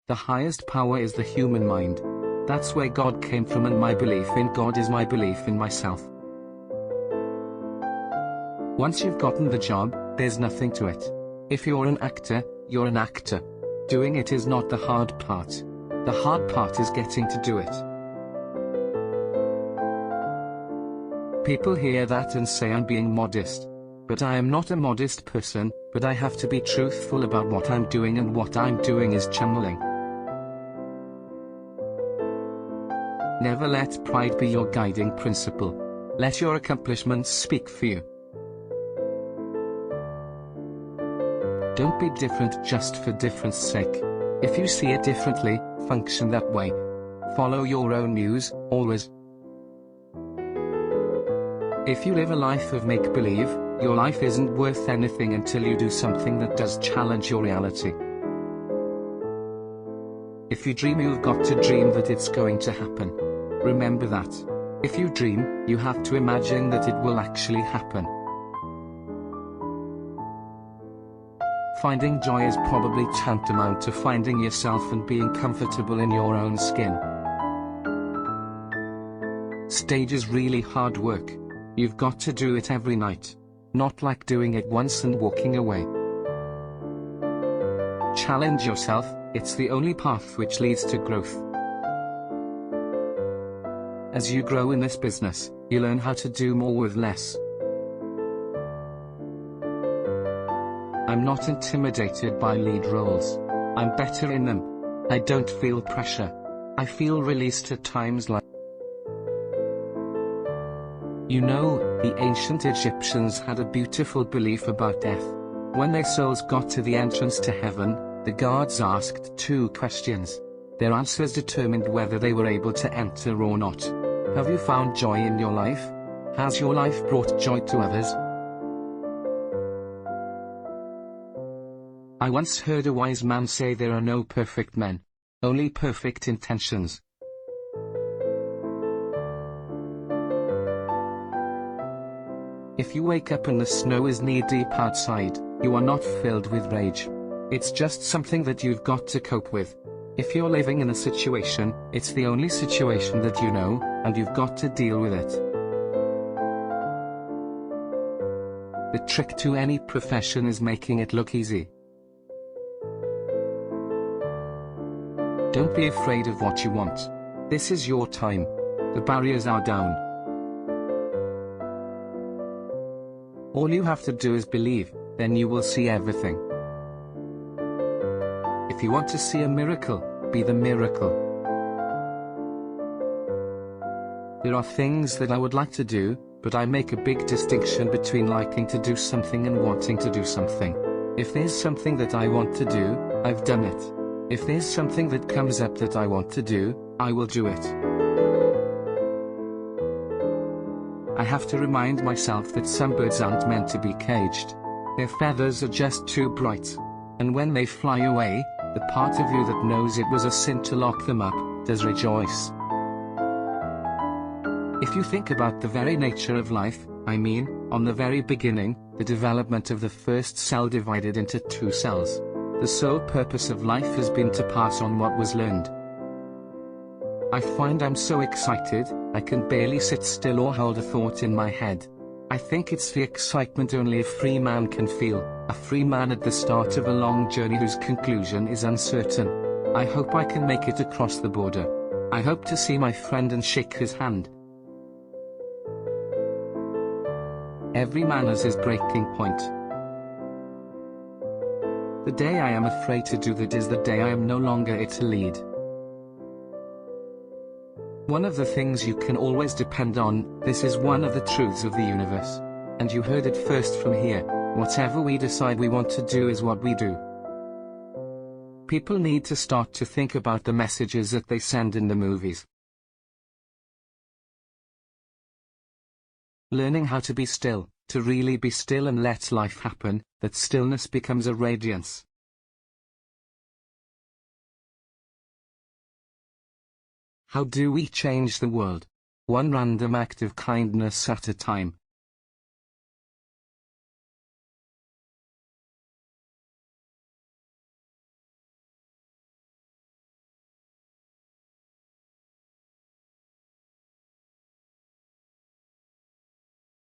The highest power is the human mind. That's where God came from, and my belief in God is my belief in myself. Once you've gotten the job, there's nothing to it. If you're an actor, you're an actor. Doing it is not the hard part. The hard part is getting to do it. People hear that and say I'm being modest. But I am not a modest person, but I have to be truthful about what I'm doing, and what I'm doing is channeling. Never let pride be your guiding principle. Let your accomplishments speak for you. Don't be different just for difference sake. If you see it differently, function that way. Follow your own muse, always. If you live a life of make-believe, your life isn't worth anything until you do something that does challenge your reality. If you dream, you've got to dream that it's going to happen. Remember that. If you dream, you have to imagine that it will actually happen. Finding joy is probably tantamount to finding yourself and being comfortable in your own skin. Stage is really hard work. You've got to do it every night. Not like doing it once and walking away. Challenge yourself, it's the only path which leads to growth. As you grow in this business, you learn how to do more with less. I'm not intimidated by lead roles. I'm better in them. I don't feel pressure. I feel released at times like. You know, the ancient Egyptians had a beautiful belief about death. When their souls got to the entrance to heaven, the guards asked 2 questions. Their answers determined whether they were able to enter or not. Have you found joy in your life? Has your life brought joy to others? I once heard a wise man say there are no perfect men, only perfect intentions. If you wake up and the snow is knee-deep outside, you are not filled with rage. It's just something that you've got to cope with. If you're living in a situation, it's the only situation that you know, and you've got to deal with it. The trick to any profession is making it look easy. Don't be afraid of what you want. This is your time. The barriers are down. All you have to do is believe, then you will see everything. If you want to see a miracle, be the miracle. There are things that I would like to do, but I make a big distinction between liking to do something and wanting to do something. If there's something that I want to do, I've done it. If there's something that comes up that I want to do, I will do it. I have to remind myself that some birds aren't meant to be caged. Their feathers are just too bright. And when they fly away, the part of you that knows it was a sin to lock them up, does rejoice. If you think about the very nature of life, I mean, on the very beginning, the development of the first cell divided into 2 cells. The sole purpose of life has been to pass on what was learned. I find I'm so excited, I can barely sit still or hold a thought in my head. I think it's the excitement only a free man can feel, a free man at the start of a long journey whose conclusion is uncertain. I hope I can make it across the border. I hope to see my friend and shake his hand. Every man has his breaking point. The day I am afraid to do that is the day I am no longer it to lead. One of the things you can always depend on, this is one of the truths of the universe. And you heard it first from here, whatever we decide we want to do is what we do. People need to start to think about the messages that they send in the movies. Learning how to be still, to really be still and let life happen, that stillness becomes a radiance. How do we change the world? One random act of kindness at a time.